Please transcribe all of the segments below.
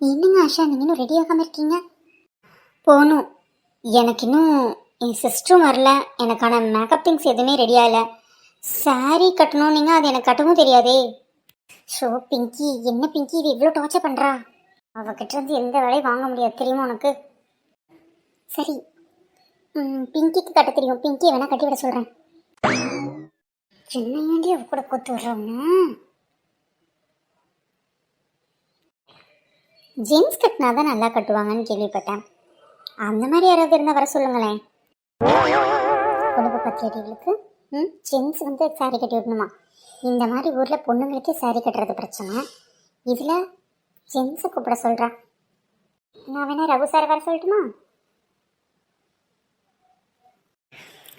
என்னங்க ஆஷா, நீங்கள் இன்னும் ரெடி ஆகாமல் இருக்கீங்க? போகணும். எனக்கு இன்னும் என் சிஸ்டரும் வரல. எனக்கான மேக்கப் திங்ஸ் எதுவுமே ரெடி ஆகலை. சாரீ கட்டணும். நீங்கள் அது எனக்கு கட்டவும் தெரியாதே. ஷோ பிங்கி, என்ன பிங்கி இது இவ்வளோ டார்ச்சர் பண்ணுறா? அவகிட்ட இருந்து எந்த வேலையும் வாங்க முடியாது தெரியுமா உனக்கு? சரி, பிங்கிக்கு கட்ட தெரியும். பிங்கியை வேணா கட்டி விட சொல்கிறேன். என்ன ஏண்டி அவ கூட கொத்து விடுறவங்க? ஜென்ஸ் கட்டினா தான் நல்லா கட்டுவாங்கன்னு கேள்விப்பட்டேன். அந்த மாதிரி யாராவது இருந்தால் வர சொல்லுங்களேன். குடும்ப பத்திரிகைகளுக்கு ஜென்ஸ் வந்து சாரீ கட்டி விடணுமா? இந்த மாதிரி ஊரில் பொண்ணுங்களுக்கே சாரீ கட்டுறது பிரச்சனை. இதில் ஜென்ஸை கூப்பிட சொல்கிறா. நான் வேணா ரகு சார் வர சொல்லட்டுமா?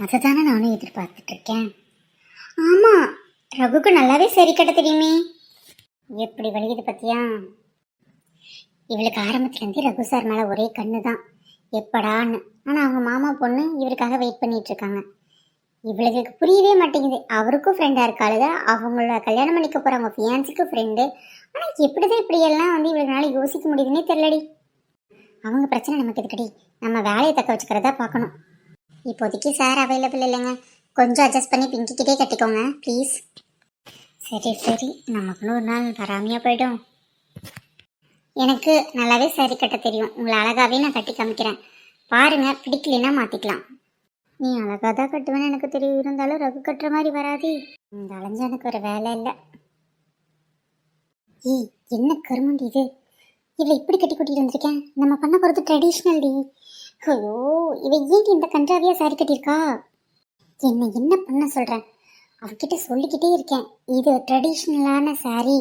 அதை தானே நானும் எதிர்பார்த்துட்ருக்கேன். ஆமாம், ரகுக்கு நல்லாவே சரி கட்ட தெரியுமே. எப்படி வலிக்குது பத்தியா? இவளுக்கு ஆரம்பத்துலேருந்தே ரகு சார் மேலே ஒரே கண்ணு தான், எப்படான்னு. ஆனால் அவங்க மாமா பொண்ணு இவருக்காக வெயிட் பண்ணிட்டு இருக்காங்க. இவளுக்கு புரியவே மாட்டேங்குது. அவருக்கும் ஃப்ரெண்டாக இருக்காளுங்க, அவங்கள கல்யாணம் பண்ணிக்க போகிறவங்க ஃபியான்ஸுக்கும் ஃப்ரெண்டு. ஆனால் எப்படிதான் இப்படியெல்லாம் வந்து இவளுக்குனால யோசிக்க முடியுதுன்னே தெரியலடி. அவங்க பிரச்சனை நமக்கு எதுக்கடி, நம்ம வேலையை தக்க வச்சுக்கிறதா பார்க்கணும். இப்போதைக்கு சார் அவைலபிள் இல்லைங்க, கொஞ்சம் அட்ஜஸ்ட் பண்ணி பிங்கிக்கிட்டே கட்டிக்கோங்க ப்ளீஸ். சரி சரி, நமக்குன்னு ஒரு நாள் வராமையாக போய்டும். எனக்கு நல்லாவே சாரி கட்ட தெரியும். உங்களை அழகாகவே நான் கட்டி காமிக்கிறேன் பாருங்க, பிடிக்கலன்னா மாற்றிக்கலாம். நீ அழகாக தான் கட்டுவேன்னு எனக்கு தெரியும், இருந்தாலும் ரகு கட்டுற மாதிரி வராது. இந்த அலைஞ்ச எனக்கு ஒரு வேலை இல்லை. ஏய், என்ன கருமண்டி இது? இவளை இப்படி கட்டி கூட்டிகிட்டு வந்திருக்கேன். நம்ம பண்ண போகிறது ட்ரெடிஷ்னல் டி. ஐயோ, இவ ஏன் இந்த கன்றாவியாக சாரி கட்டியிருக்கா? என்ன பண்ண சொல்கிறேன்? அவகிட்ட சொல்லிக்கிட்டே இருக்கேன், இது ட்ரெடிஷ்னலான சாரி,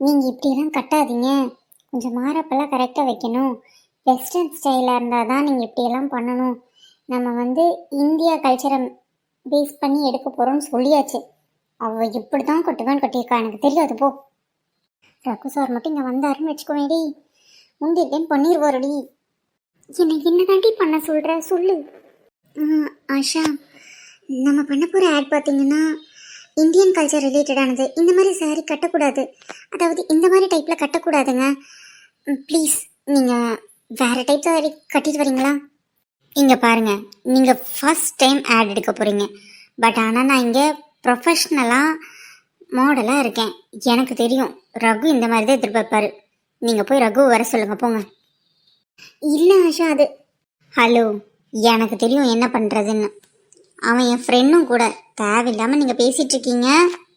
நீங்கள் இப்படியெல்லாம் கட்டாதீங்க, கொஞ்சம் மாறப்பெல்லாம் கரெக்டாக வைக்கணும், வெஸ்டர்ன் ஸ்டைலாக இருந்தால் தான் நீங்கள் இப்படியெல்லாம் பண்ணணும், நம்ம வந்து இந்தியா கல்ச்சரை பேஸ் பண்ணி எடுக்க போகிறோம்னு சொல்லியாச்சு. அவள் இப்படி தான் கட்டுவான்னு கட்டியிருக்கா, எனக்கு தெரியாது போ. ரகு சார் மட்டும் இங்கே வந்தாருன்னு வச்சுக்கோவேடி, முந்திட்டேன் பண்ணிடுவாருடி. என்ன தாண்டி பண்ண சொல்கிற சொல்லு. ஆஷா, நம்ம பண்ண போகிற ஆட் பார்த்தீங்கன்னா இந்தியன் கல்ச்சர் ரிலேட்டடானது. இந்த மாதிரி சாரீ கட்டக்கூடாது, அதாவது இந்த மாதிரி டைப்பில் கட்டக்கூடாதுங்க. ப்ளீஸ் நீங்கள் வேறு டைப் சாரீ கட்டிட்டு வரீங்களா? இங்கே பாருங்கள், நீங்கள் ஃபஸ்ட் டைம் ஆட் எடுக்க போகிறீங்க. பட் ஆனால் நான் இங்கே ப்ரொஃபஷ்னலாக மாடலாக இருக்கேன். எனக்கு தெரியும் ரகு இந்த மாதிரி தான் எதிர்பார்ப்பாரு. நீங்கள் போய் ரகு வர சொல்லுங்கள் போங்க. இல்லை ஆஷா, அது ஹலோ, எனக்கு தெரியும் என்ன பண்ணுறதுன்னு. அவன் என் ஃப்ரெண்டும் கூட. தேவையில்லாமல் நீங்கள் பேசிகிட்டு இருக்கீங்க,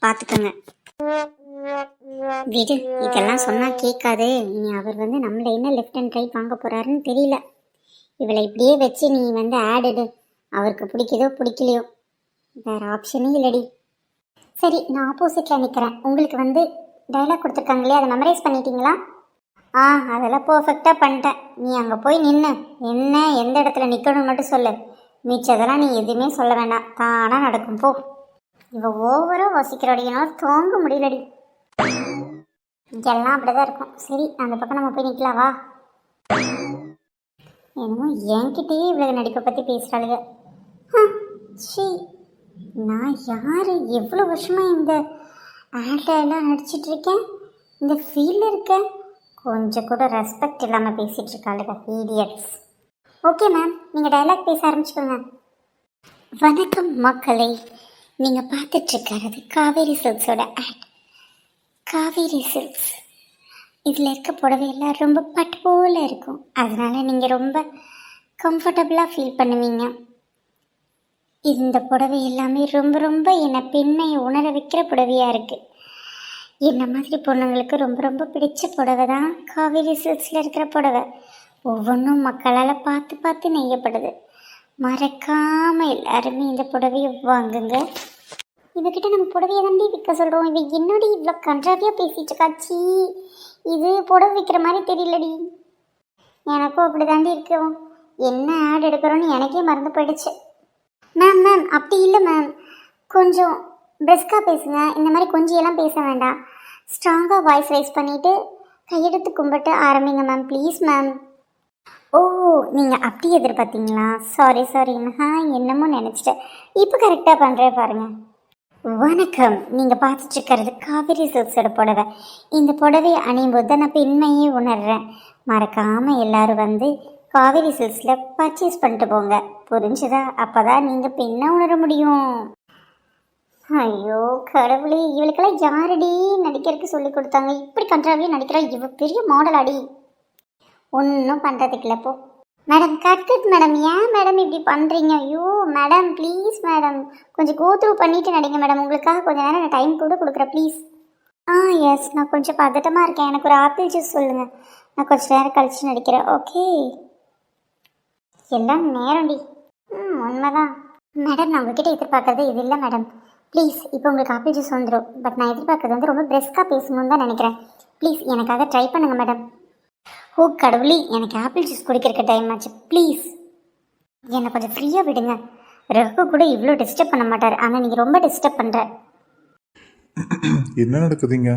பார்த்துக்கோங்க. விடு, இதெல்லாம் சொன்னால் கேட்காது. நீ அவர் வந்து நம்மளை என்ன லெஃப்ட் அண்ட் ரைட் வாங்க போகிறாருன்னு தெரியல. இவளை இப்படியே வச்சு நீ வந்து ஆட் எடு. அவருக்கு பிடிக்குதோ பிடிக்கலையோ, வேறு ஆப்ஷனே இல்லடி. சரி, நான் ஆப்போசிட்டில் நிற்கிறேன். உங்களுக்கு வந்து டைலாக் கொடுத்துருக்காங்களே, அதை மெமரைஸ் பண்ணிட்டீங்களா? அதெல்லாம் பர்ஃபெக்டாக பண்ணிட்டேன். நீ அங்கே போய் நின்று என்ன எந்த இடத்துல நிற்கணும்னு மட்டும் சொல்லு. மிச்சதெல்லாம் நீ எதுவுமே சொல்ல வேண்டாம், தானாக நடக்கும் போ. இவ ஓவராக வசிக்கிறோடியனால தோங்க முடியலடி. எல்லாம் அப்படிதான் இருக்கும். சரி, அந்த பக்கம் நம்ம போய் நிற்கலாம் வா. என்னமோ என்கிட்டயே இவ்வளவு நடிப்பை பற்றி பேசுகிறாளுங்க. சரி, நான் யார்? எவ்வளோ வருஷமாக இந்த ஆட்லாம் நடிச்சிட்டு இருக்கேன், இந்த ஃபீல்டில் இருக்கேன். கொஞ்சம் கூட ரெஸ்பெக்ட் இல்லாமல் பேசிகிட்டு இருக்காளுங்க, இடியட்ஸ். ஓகே மேம், நீங்கள் டைலாக் பேச ஆரம்பிச்சுக்கோங்க. வணக்கம் மக்களை, நீங்கள் பார்த்துட்ருக்கிறது காவேரி சில்க்ஸோட ஆட். காவேரி சில்க்ஸ் இதில் இருக்க புடவையெல்லாம் ரொம்ப பட்டு போல் இருக்கும், அதனால் நீங்கள் ரொம்ப கம்ஃபர்டபுளாக ஃபீல் பண்ணுவீங்க. இந்த புடவை எல்லாமே ரொம்ப ரொம்ப என்னை பெண்ணை உணர வைக்கிற புடவையாக இருக்குது. என்ன மாதிரி பொண்ணுங்களுக்கு ரொம்ப ரொம்ப பிடிச்ச புடவை தான் காவேரி சில்க்ஸில் இருக்கிற புடவை. ஒவ்வொன்றும் மக்களால் பார்த்து பார்த்து நெய்யப்படுது. மறக்காமல் எல்லாருமே இந்த புடவையை வாங்குங்க. இவகிட்ட நம்ம புடவையை தாண்டி விற்க சொல்கிறோம். இவ என்னடி இவ்வளோ கன்றாவியாக பேசிகிட்டு இருக்காச்சி. இது புடவை விற்கிற மாதிரி தெரியலடி. எனக்கும் அப்படி தாண்டி இருக்கும். என்ன ஆட் எடுக்கிறோன்னு எனக்கே மறந்து போயிடுச்சு. மேம் அப்படி இல்லை மேம், கொஞ்சம் பிரிஸ்காக பேசுங்க. இந்த மாதிரி கொஞ்சியெல்லாம் பேச வேண்டாம். ஸ்ட்ராங்காக வாய்ஸ் ரைஸ் பண்ணிவிட்டு கையெடுத்து கும்பிட்டு ஆரம்பிங்க மேம், ப்ளீஸ் மேம். ஓ, நீங்கள் அப்படி எதிர்பார்த்தீங்களா? சாரி நான் என்னமோ நினச்சிட்டேன். இப்போ கரெக்டாக பண்ணுறேன் பாருங்கள். வணக்கம். நீங்கள் பார்த்துட்டு இருக்கிறது காவேரி சில்க்ஸோட புடவை. இந்த புடவையை அணியும் போது தான் நான் பெண்மையே உணர்றேன். மறக்காமல் எல்லாரும் வந்து காவேரி சில்க்ஸில் பர்ச்சேஸ் பண்ணிட்டு போங்க. புரிஞ்சுதா? அப்போ தான் நீங்கள் பெண்ணை உணர முடியும். ஐயோ கடவுளே, இவளுக்கெல்லாம் யாரடி நடிக்கிறதுக்கு சொல்லி கொடுத்தாங்க? இப்படி கன்றாவே நடிக்கிறா. இவ பெரிய மாடல் அடி. ஒன்றும் பண்ணுறதுக்கு இல்லை போ. Madam cut madam. ஏன் மேடம் இப்படி பண்ணுறீங்க? ஐயோ மேடம் ப்ளீஸ் மேடம், கொஞ்சம் கோ த்ரூ பண்ணிவிட்டு நடிங்க மேடம். உங்களுக்காக கொஞ்சம் நேரம் நான் டைம் கூட கொடுக்குறேன் ப்ளீஸ். எஸ், நான் கொஞ்சம் பதட்டமாக இருக்கேன். எனக்கு ஒரு ஆப்பிள் ஜூஸ் சொல்லுங்கள். நான் கொஞ்சம் நேரம் கழித்து நடிக்கிறேன். ஓகே, எல்லாம் நேரம்டி. உண்மைதான் மேடம். நான் உங்ககிட்ட எதிர்பார்க்குறது இது இல்லை மேடம். ப்ளீஸ், இப்போ உங்களுக்கு ஆப்பிள் ஜூஸ் வந்துடும். பட் நான் எதிர்பார்க்குறது வந்து ரொம்ப பிரெஸ்காக பேசணும்னு தான் நினைக்கிறேன். ப்ளீஸ் எனக்காக ட்ரை பண்ணுங்கள் மேடம். ஓ கடவுளே, எனக்கு ஆப்பிள் ஜூஸ் குடிக்கிறக்க டைம் ஆச்சு. ப்ளீஸ் என்னை கொஞ்சம் ஃப்ரீயாக விடுங்க. ரகு கூட இவ்வளோ டிஸ்டர்ப் பண்ண மாட்டார், ஆனால் நீங்கள் ரொம்ப டிஸ்டர்ப் பண்ணுற. என்ன நடக்குதுங்க?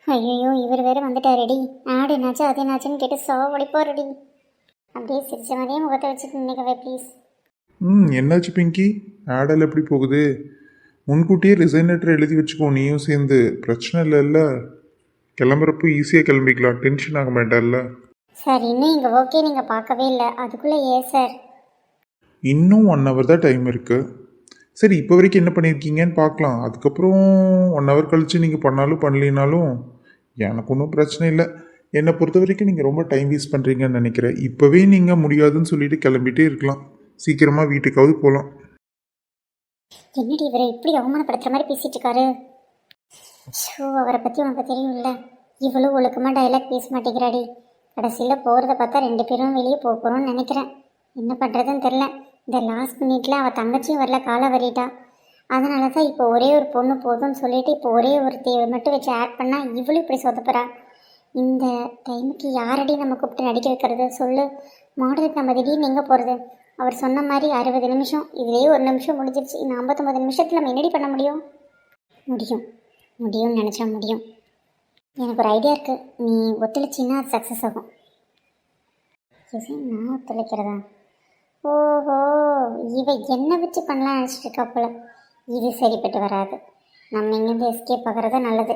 ஐயோ இவர் வேறு வந்துட்டார். ரெடி ஆடு என்னாச்சு அது என்னாச்சுன்னு கேட்டு சாவடிப்போ ரெடி. அப்படியே சிரிச்ச மாதிரியே முகத்தை வச்சுட்டு நினைக்கவே ப்ளீஸ். என்னாச்சு பிங்கி? ஆடல் எப்படி போகுது? முன்கூட்டியே ரிசைன் லெட்டர் எழுதி வச்சுக்கோ, நீயும் சேர்ந்து. பிரச்சனை இல்லைல்ல, கிளம்புறப்போ ஈஸியாக கிளம்பிக்கலாம், டென்ஷன் ஆக மாட்டேல்ல. சார் இன்னும் இங்கே ஓகே நீங்கள் பார்க்கவே இல்லை, அதுக்குள்ளே ஏன் சார்? இன்னும் 1 hour தான் டைம் இருக்குது. சரி, இப்போ வரைக்கும் என்ன பண்ணியிருக்கீங்கன்னு பார்க்கலாம். அதுக்கப்புறம் 1 hour கழித்து நீங்கள் பண்ணாலும் பண்ணலினாலும் எனக்கு ஒன்றும் பிரச்சனை இல்லை. என்னை பொறுத்த வரைக்கும் நீங்கள் ரொம்ப டைம் வேஸ்ட் பண்ணுறீங்கன்னு நினைக்கிறேன். இப்போவே நீங்கள் முடியாதுன்னு சொல்லிட்டு கிளம்பிட்டே இருக்கலாம். சீக்கிரமாக வீட்டுக்காவது போகலாம். என்னடி இவரை இப்படி அவமானப்படுத்துகிற மாதிரி பேசிகிட்டு இருக்காரு? ஷோ, அவரை பற்றி உனக்கு தெரியும்ல. இவ்வளோ ஒழுக்கமாக டைலாக் பேச மாட்டேங்கிறாடி. கடைசியில் போகிறத பார்த்தா 2 பேரும் வெளியே போக போகிறோம்னு நினைக்கிறேன். என்ன பண்ணுறதுன்னு தெரில. இந்த லாஸ்ட் மினிட்ல அவள் தங்கச்சியும் வரல, காலை வரிட்டா. அதனால தான் இப்போ ஒரே ஒரு பொண்ணு போதும்னு சொல்லிட்டு இப்போ ஒரே ஒரு தேவை மட்டும் வச்சு ஆட் பண்ணால் இவ்வளோ இப்படி சொதப்புறா. இந்த டைமுக்கு யாரடி நம்ம கூப்பிட்டு நடிக்க வைக்கிறது சொல்லு? மாடலுக்கு நம்ம திடீர்னு எங்கே போகிறது? அவர் சொன்ன மாதிரி 60 நிமிஷம், இதுலேயே 1 நிமிஷம் முடிஞ்சிருச்சு. இன்னும் 59 நிமிஷத்தில் நம்ம என்னடி பண்ண முடியும்? முடியும்னு நினச்சா முடியும். எனக்கு ஒரு ஐடியா இருக்குது. நீ ஒத்துழைச்சின்னா அது சக்ஸஸ் ஆகும். நான் ஒத்துழைக்கிறதா? ஓஹோ, இவ என்ன வச்சு பண்ணலாம் நினச்சிட்டு இருக்கா போல. இது சரிப்பட்டு வராது. நம்ம இங்கேருந்து எஸ்கேப் ஆகிறதா நல்லது.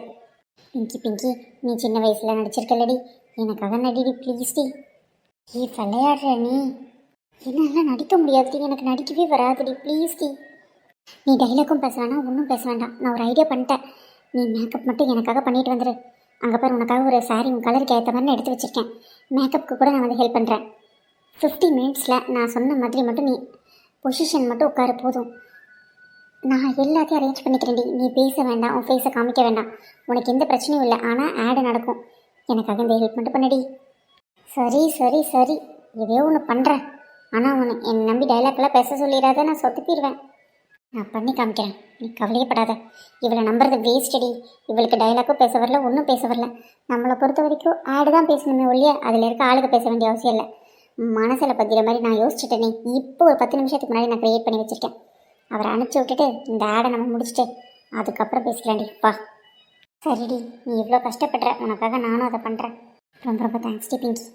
பிங்கி நீ சின்ன வயசில் நடிச்சிருக்கலடி, எனக்காக நடிடி ப்ளீஸ்டி. விளையாடுற நீ? என்னால் நடிக்க முடியாதுடி, எனக்கு நடிக்கவே வராதுடி ப்ளீஸ்டி. நீ டைலாக்கும் பேச வேண்டாம், ஒன்றும் பேச வேண்டாம். நான் ஒரு ஐடியா பண்ணிட்டேன். நீ மேக்கப் மட்டும் எனக்காக பண்ணிட்டு வந்துடு. அங்கே பாரு, உனக்காக ஒரு சாரீ உன் கலருக்கு ஏற்ற மாதிரி நான் எடுத்து வச்சுருக்கேன். மேக்கப்புக்கு கூட நான் வந்து ஹெல்ப் பண்ணுறேன். 50 மினிட்ஸில் நான் சொன்ன மாதிரி மட்டும் நீ பொசிஷன் மட்டும் உட்கார போதும். நான் எல்லாத்தையும் அரேஞ்ச் பண்ணிக்கிறேன்டி. நீ பேச வேண்டாம், உன் ஃபேஸை காமிக்க வேண்டாம். உனக்கு எந்த பிரச்சனையும் இல்லை. ஆனால் ஆடு நடக்கும். எனக்காக இந்த ஹெல்ப் மட்டும் பண்ணடி. சரி எதையோ ஒன்று பண்ணுறேன். ஆனால் உன்னை என்னை நம்பி டைலாக்லாம் பேச சொல்லிடாத, நான் சொத்துப்பிடுவேன். நான் பண்ணி காமிக்கிறேன், நீ கவலையப்படாத. இவளை நம்புறது வேஸ்டடி. இவளுக்கு டைலாக்கும் பேச வரல, ஒன்றும் பேச வரல. நம்மளை பொறுத்த வரைக்கும் ஆடு தான் பேசணுமே ஒழிய அதில் இருக்க ஆளுக்கு பேச வேண்டிய அவசியம் இல்லை. மனசில் பற்றிற மாதிரி நான் யோசிச்சுட்டேனே. இப்போ ஒரு 10 நிமிஷத்துக்கு முன்னாடி நான் க்ரியேட் பண்ணி வச்சுருக்கேன். அவரை அனுப்பிச்சி விட்டுட்டு இந்த ஆடை நம்ம முடிச்சுட்டு அதுக்கப்புறம் பேசலாண்டி. வா. சரிடி, நீ இவ்வளோ கஷ்டப்படுற, உனக்காக நானும் அதை பண்ணுறேன். ரொம்ப தேங்க்ஸ் டி பிங்கி.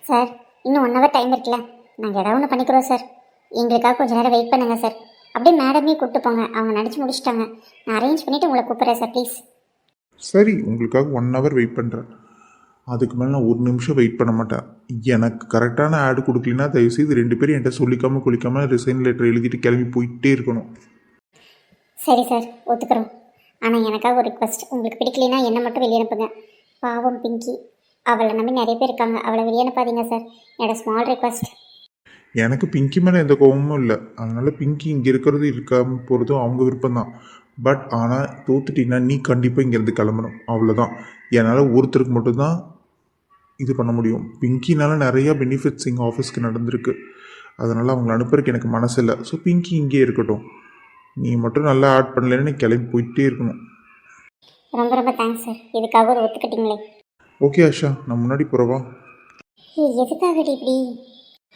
சார் இன்னும் 1 hour டைம் இருக்குல்ல, நாங்கள் ஏதாவது ஒன்று பண்ணிக்கிறோம் சார். எங்களுக்காக கொஞ்சம் நேரம் வெயிட் பண்ணுங்கள் சார். அப்படியே மேடமே கூப்பிட்டு போங்க, அவங்க நடிச்சு முடிச்சிட்டாங்க. நான் அரேஞ்ச் பண்ணிவிட்டு உங்களை கூப்பிட்றேன் சார் ப்ளீஸ். சரி, உங்களுக்காக 1 hour வெயிட் பண்ணுறேன். அதுக்கு மேலே நான் 1 நிமிஷம் வெயிட் பண்ண மாட்டேன். எனக்கு கரெக்டான ஆடு கொடுக்கலன்னா தயவுசெய்து 2 பேரும் என்கிட்ட சொல்லிக்காமல் குளிக்காமல் ரிசைன் லெட்டர் எழுதிட்டு கிளம்பி போயிட்டே இருக்கணும். சரி சார், ஒத்துக்கிறோம். ஆனால் எனக்காக ஒரு ரிக்வஸ்ட். உங்களுக்கு பிடிக்கலைன்னா என்னை மட்டும் வெளியே அனுப்புங்க. பாவம் பிங்கி, அவளை நம்பி நிறைய பேர் இருக்காங்க. அவளை வெளியே அனுப்பாதீங்க சார். என்னோட ஸ்மால் ரிக்வஸ்ட். எனக்கு பிங்கி மேலே எந்த கோபமும் இல்லை. அதனால் பிங்கி இங்கே இருக்கிறது இருக்காமல் போகிறதும் அவங்க விருப்பம்தான். பட் ஆனால் தோத்துட்டின்னா நீ கண்டிப்பாக இங்கேருந்து கிளம்பணும், அவ்வளோதான். என்னால் ஒருத்தருக்கு மட்டும்தான் இது பண்ண முடியும். பிங்கினால நிறையா பெனிஃபிட்ஸ் எங்கள் ஆஃபீஸ்க்கு நடந்திருக்கு. அதனால் அவங்கள அனுப்புறதுக்கு எனக்கு மனசு இல்லை. ஸோ பிங்கி இங்கே இருக்கட்டும். நீ மட்டும் நல்லா ஆட் பண்ணலன்னு நீ கிளம்பி போயிட்டே இருக்கணும். ரொம்ப தேங்க்ஸ் சார், இதுக்காக ஒரு ஒத்துக்கிட்டீங்களே. ஓகே ஆஷா, நான் முன்னாடி போகிறவா? எதுக்காகடி இப்படி?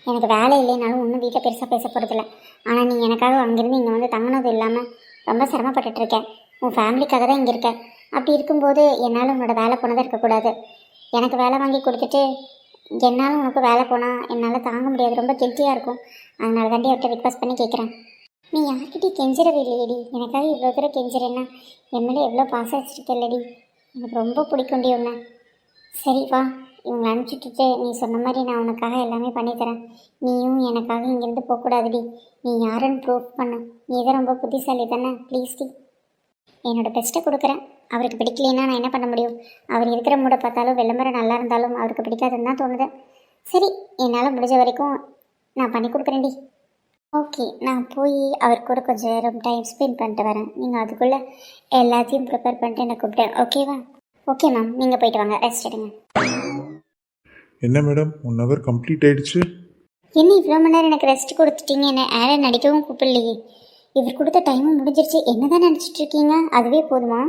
எனக்கு வேலை இல்லைனாலும் ஒன்றும் வீட்டில் பெருசாக பேச போகிறதில்ல. ஆனால் நீ எனக்காக அங்கேருந்து இங்கே வந்து தங்கினது இல்லாமல் ரொம்ப சிரமப்பட்டுட்ருக்கேன். உன் ஃபேமிலிக்காக தான் இங்கே இருக்கேன். அப்படி இருக்கும்போது என்னால் உன்னோட வேலை போனதாக இருக்கக்கூடாது. எனக்கு வேலை வாங்கி கொடுத்துட்டு என்னாலும் உனக்கு வேலை போனால் என்னால் தாங்க முடியாது, ரொம்ப கெல்ட்டியாக இருக்கும். அதனால தாண்டி அவர்கிட்ட ரிக்வஸ்ட் பண்ணி கேட்குறேன். நீ யார்கிட்டயும் கெஞ்சிடவே இல்லையடி, எனக்காக இவ்வளோ தூரம் கெஞ்சிறேன்னா என் மேலே எவ்வளோ பாசம் வச்சுருக்கல்லடி, எனக்கு ரொம்ப பிடிக்கும்டி உன்னை. சரி வா, இவங்களை அனுப்பிச்சுட்டு நீ சொன்ன மாதிரி நான் உனக்காக எல்லாமே பண்ணித்தரேன். நீயும் எனக்காக இங்கேருந்து போகக்கூடாதுடி, நீ யாருன்னு ப்ரூவ் பண்ணு. நீ தான் ரொம்ப புத்திசாலி தானே, ப்ளீஸ் டி. என்னோட பெஸ்ட்டை கொடுக்குறேன். அவருக்கு பிடிக்கலைன்னா நான் என்ன பண்ண முடியும்? அவர் இருக்கிற மூட பார்த்தாலும் விளம்பரம் நல்லா இருந்தாலும் அவருக்கு பிடிக்காதுன்னு தான் தோணுது. சரி, என்னால் முடிஞ்ச வரைக்கும் நான் பண்ணி கொடுக்குறேன்டி. ஓகே, நான் போய் அவர் கூட கொஞ்சம் நேரம் டைம் ஸ்பெண்ட் பண்ணிட்டு வரேன். நீங்கள் அதுக்குள்ளே எல்லாத்தையும் ப்ரிப்பேர் பண்ணிட்டு என்னை கூப்பிட்டேன், ஓகேவா? ஓகே மேம், நீங்கள் போயிட்டு வாங்க, ரெஸ்ட் எடுங்க. என்ன மேடம் 1 hour கம்ப்ளீட் ஆயிடுச்சு. என்ன இவ்வளோ மணி நேரம் எனக்கு ரெஸ்ட் கொடுத்துட்டீங்க, என்னை ஆடை நடிக்கவும் கூப்பிடலையே. இவர் கொடுத்த டைமும் முடிஞ்சிருச்சு, என்ன தான் நினச்சிட்டு இருக்கீங்க? அதுவே போதுமா?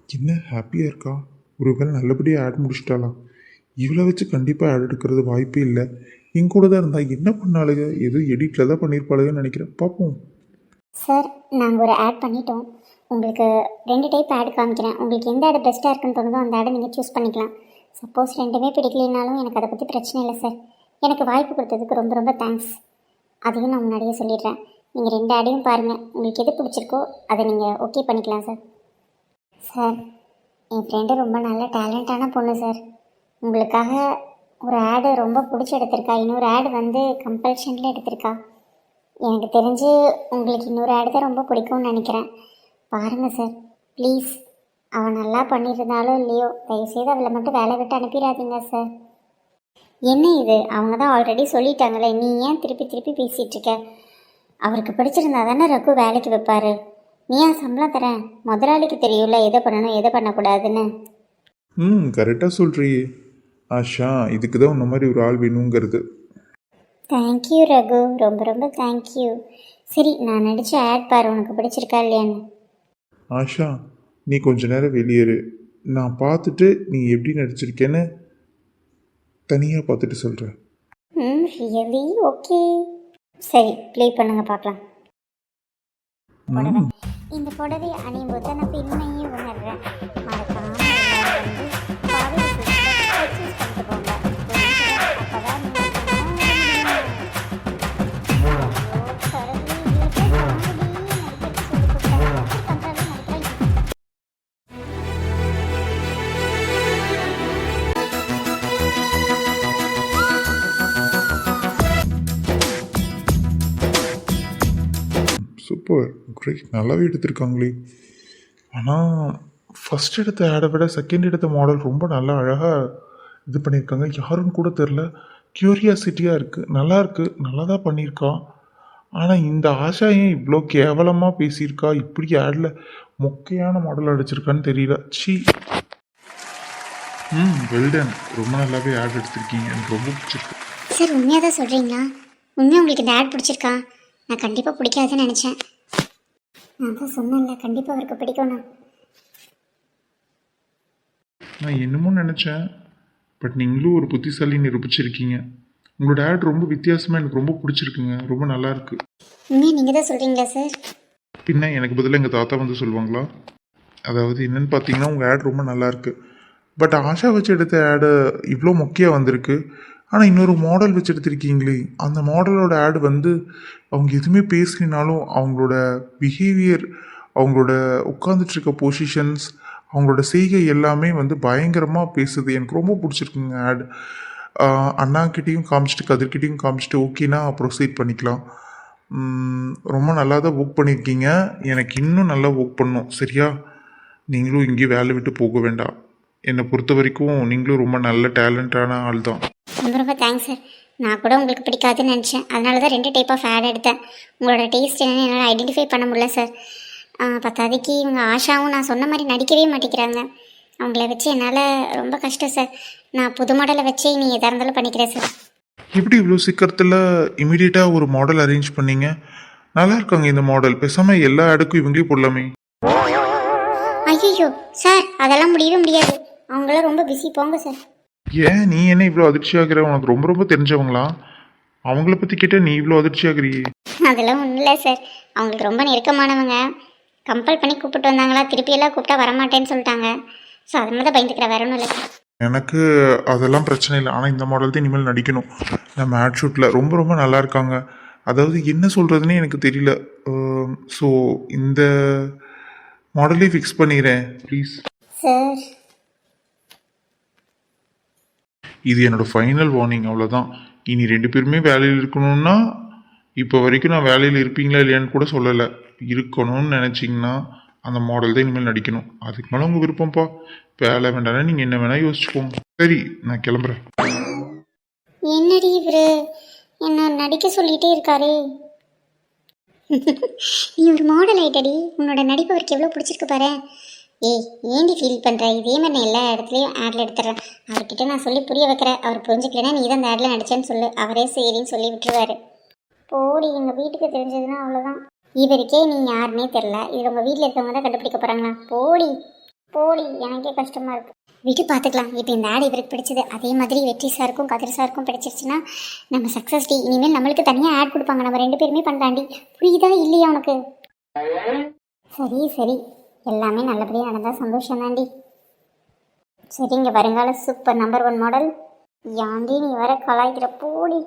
என்ன ஹாப்பியாக இருக்கா? ஒருவேளை நல்லபடியாக ஆட் முடிச்சிட்டாலாம். இவ்வளோ வச்சு கண்டிப்பாக ஆட் எடுக்கிறது வாய்ப்பே இல்லை. என் கூட தான் இருந்தால் என்ன பண்ணாளுங்க, ஏதோ எடிட்டில் தான் பண்ணியிருப்பாளுங்கன்னு நினைக்கிறேன். பார்ப்போம். சார், நாங்கள் ஒரு ஆட் பண்ணிட்டோம். உங்களுக்கு 2 டைப் ஆட் காமிக்கிறேன். உங்களுக்கு எந்த ஆடு பெஸ்ட்டாக இருக்குன்னு தோணுதோ அந்த ஆடை நீங்கள் சூஸ் பண்ணிக்கலாம். சப்போஸ் 2மே பிடிக்கலைனாலும் எனக்கு அதை பற்றி பிரச்சனை இல்லை சார். எனக்கு வாய்ப்பு கொடுத்ததுக்கு ரொம்ப ரொம்ப தேங்க்ஸ். அதையும் நான் முன்னாடியே சொல்லிடுறேன். நீங்கள் 2 ஆடையும் பாருங்கள், உங்களுக்கு எது பிடிச்சிருக்கோ அதை நீங்கள் ஓகே பண்ணிக்கலாம் சார். சார், என் ஃப்ரெண்டு ரொம்ப நல்ல டேலண்டான பொண்ணு சார். உங்களுக்காக ஒரு ஆடு ரொம்ப பிடிச்சி எடுத்திருக்கா. இன்னொரு ஆடு வந்து கம்பல்ஷனில் எடுத்திருக்கா. எனக்கு தெரிஞ்சு உங்களுக்கு இன்னொரு ஆடு தான் ரொம்ப பிடிக்கும்னு நினைக்கிறேன். பாருங்கள் சார், ப்ளீஸ். அவன் நல்லா பண்ணியிருந்தாலும் இல்லையோ, தயவுசெய்து அவளை மட்டும் வேலை விட்டு அனுப்பிடாதீங்க சார். என்ன இது, அவங்க தான் ஆல்ரெடி சொல்லிட்டாங்களே, நீ ஏன் திருப்பி திருப்பி பேசிகிட்டு இருக்க? அவருக்கு பிடிச்சிருந்தா தானே ரகு வேலைக்கு வைப்பார். நீ ஏன் சம்பளம் தரேன்? முதலாளிக்கு தெரியும்ல எதை பண்ணணும் எதை பண்ணக்கூடாதுன்னு. கரெக்டாக சொல்கிறியே ஆஷா. இதுக்கு தான் உன்ன மாதிரி ஒரு ஆள் வேணுங்கிறது. தேங்க்யூ ரகு, ரொம்ப ரொம்ப தேங்க்யூ. சரி, நான் நடித்த ஆட் பாரு, உனக்கு பிடிச்சிருக்கா இல்லையான்னு. ஆஷா, நீ கொஞ்ச நேரம் வெளியேறு. நான் பார்த்துட்டு நீ எப்படி நடிச்சிருக்கேன்னு தனியாக பார்த்துட்டு சொல்கிறேன். ரியலி? ஓகே, சரி, ப்ளே பண்ணுங்க பார்க்கலாம். புடவை, இந்த புடவை அணியும் போது தான் நான் பெண்மையை உணர்றேன். மறக்காம எல்லாரும் வந்து பாவை பர்ச்சேஸ் பண்ணிட்டு போங்க. அப்பதான் நீங்க சூப்பர், கிரேட், நல்லாவே எடுத்திருக்காங்களே. ஆனால் ஃபஸ்ட் எடுத்த ஆடை விட செகண்ட் எடுத்த மாடல் ரொம்ப நல்லா அழகாக இது பண்ணியிருக்காங்க. யாருன்னு கூட தெரில, க்யூரியாசிட்டியாக இருக்குது, நல்லா இருக்குது, நல்லா தான் பண்ணியிருக்கா. ஆனால் இந்த ஆஷா ஏன் இவ்வளோ கேவலமாக பேசியிருக்கா, இப்படி ஆடில் மொக்கையான மாடல் அடிச்சிருக்கான்னு தெரியல. சி. வெல்டன், ரொம்ப நல்லாவே ஆட் எடுத்திருக்கீங்க, எனக்கு ரொம்ப பிடிச்சிருக்கு. சார், உண்மையாக தான் சொல்கிறீங்களா? உண்மையாக உங்களுக்கு இந்த ஆட் பிடிச்சிருக்கா? நான் கண்டிப்பாக பிடிக்காதுன்னு நினச்சேன். நான் தான் சொன்னேன்ல, கண்டிப்பாக அவருக்கு பிடிக்கும்ண்ணா. நான் என்னமோ நினச்சேன், பட் நீங்களும் ஒரு புத்திசாலி நிரூபிச்சிருக்கீங்க. உங்களோட ஆட் ரொம்ப வித்தியாசமாக எனக்கு ரொம்ப பிடிச்சிருக்குங்க, ரொம்ப நல்லா இருக்கு. உண்மையாக நீங்கள் தான் சொல்கிறீங்களா சார்? பின்ன எனக்கு பதிலாக எங்கள் தாத்தா வந்து சொல்லுவாங்களா? அதாவது என்னென்னு பார்த்தீங்கன்னா, உங்கள் ஆட் ரொம்ப நல்லா இருக்கு. பட் ஆஷா வச்சு எடுத்த ஆடு இவ்வளோ மொக்கையாக வந்திருக்கு. ஆனால் இன்னொரு மாடல் வச்சு எடுத்திருக்கீங்களே, அந்த மாடலோட ஆடு வந்து அவங்க எதுவுமே பேசலினாலும் அவங்களோட பிஹேவியர், அவங்களோட உட்காந்துட்டு இருக்க பொசிஷன்ஸ், அவங்களோட செய்கை எல்லாமே வந்து பயங்கரமாக பேசுது. எனக்கு ரொம்ப பிடிச்சிருக்குங்க ஆட். அண்ணாக்கிட்டேயும் காமிச்சிட்டு கதிர்கிட்டையும் காமிச்சிட்டு ஓகேனா ப்ரொசீட் பண்ணிக்கலாம். ரொம்ப நல்லா தான் ஒர்க் பண்ணியிருக்கீங்க. எனக்கு இன்னும் நல்லா ஒர்க் பண்ணணும், சரியா? நீங்களும் இங்கேயும் வேலை விட்டு போக வேண்டாம். என்னை பொறுத்த வரைக்கும் நீங்களும் ரொம்ப நல்ல டேலண்டான ஆள் தான். ரொம்ப ரொம்ப தேங்க்ஸ் சார். நான் கூட உங்களுக்கு பிடிக்காதுன்னு நினச்சேன், அதனால தான் 2 டைப் ஆஃப் ஆட் எடுத்தேன். உங்களோட டேஸ்ட் என்னன்னு என்னால் ஐடென்டிஃபை பண்ண முடியல சார். பத்தாதைக்கு இவங்க ஆஷாவும் நான் சொன்ன மாதிரி நடிக்கவே மாட்டேங்கிறாங்க. அவங்கள வச்சு என்னால் ரொம்ப கஷ்டம் சார். நான் புது மாடலை வச்சு நீ எதாக இருந்தாலும் பண்ணிக்கிறேன் சார். எப்படி இவ்வளோ சீக்கிரத்தில் இமீடியட்டாக ஒரு மாடல் அரேஞ்ச் பண்ணீங்க? நல்லா இருக்காங்க இந்த மாடல். பேசாமல் எல்லா ஆடுக்கும் இவங்களே போடலாமே. ஐயோ சார், அதெல்லாம் முடியவே முடியாது. அவங்களாம் ரொம்ப பிஸி, போங்க சார். ஏன் நீ என்ன இவ்வளோ அதிர்ச்சி ஆகிற? உனக்கு ரொம்ப ரொம்ப தெரிஞ்சவங்களா? அவங்கள பற்றி கேட்டால் நீ இவ்வளோ அதிர்ச்சி ஆகிறியே. அதெல்லாம் ஒன்றும் இல்லை சார், அவங்களுக்கு ரொம்ப நெருக்கமானவங்க. கம்பல் பண்ணி கூப்பிட்டு வந்தாங்களா, திருப்பியெல்லாம் கூப்பிட்டா வரமாட்டேன்னு சொல்லிட்டாங்க. ஸோ அதனால தான் பயந்துக்கிறேன், வேற ஒன்றும் இல்லை சார். எனக்கு அதெல்லாம் பிரச்சனை இல்லை. ஆனால் இந்த மாடல் தான் இனிமேல் நடிக்கணும் நம்ம ஆட் ஷூட்டில். ரொம்ப ரொம்ப நல்லா இருக்காங்க. அதாவது என்ன சொல்கிறதுனே எனக்கு தெரியல. ஸோ இந்த மாடலே ஃபிக்ஸ் பண்ணிடுறேன் ப்ளீஸ். சார் இது என்னோட ஃபைனல் வார்னிங், அவ்வளோதான். இனி 2 பேருமே வேலையில் இருக்கணும்னா, இப்போ வரைக்கும் நான் வேலையில் இருப்பீங்களா இல்லையான்னு கூட சொல்லலை. இருக்கணும்னு நினச்சிங்கன்னா அந்த மாடல் தான் இனிமேல் நடிக்கணும். அதுக்கு மேலே உங்கள் விருப்பம்ப்பா. வேலை வேண்டாம்னா நீங்கள் என்ன வேணால் யோசிச்சுக்கோங்க. சரி, நான் கிளம்புறேன். என்னடி இவரு என்ன நடிக்க சொல்லிகிட்டே இருக்காரு. நீ ஒரு மாடல் ஆயிட்டடி. உன்னோட நடிப்பு அவருக்கு எவ்வளோ பிடிச்சிருக்கு பாரு. ஏய் ஏண்டி ஃபீல் பண்ணுற? இதே மாதிரி நான் எல்லா இடத்துலையும் ஆடில் எடுத்துறேன். அவர்கிட்ட நான் சொல்லி புரிய வைக்கிறேன். அவர் புரிஞ்சுக்கலன்னா நீ தான் அந்த ஆடில் நடிச்சேன்னு சொல்லு. அவரே சரின்னு சொல்லி விட்டுருவாரு. போடி, எங்கள் வீட்டுக்கு தெரிஞ்சதுன்னா அவ்வளோதான். இவருக்கே நீ யாருன்னே தெரில. இது உங்கள் வீட்டில் இருக்கவங்க தான் கண்டுபிடிக்க போகிறாங்களா? போடி போடி, எனக்கே கஷ்டமாக இருக்குது. விட்டு பார்த்துக்கலாம். இப்போ இந்த ஆடு இவருக்கு பிடிச்சது. அதே மாதிரி வெற்றி சாருக்கும் கதிர் சாருக்கும் பிடிச்சிருச்சுன்னா நம்ம சக்ஸஸ் டி. இனிமேல் நம்மளுக்கு தனியாக ஆட் கொடுப்பாங்க. நம்ம 2 பேருமே பண்ணலாண்டி. புரியுதா இல்லையா உனக்கு? சரி சரி, எல்லாமே நல்லபடியாக நடந்தால் சந்தோஷம் தாண்டி. சரிங்க, வருங்கால சூப்பர் நம்பர் 1 மாடல். யாண்டி நீ வர கலாய்க்கிற? போடி.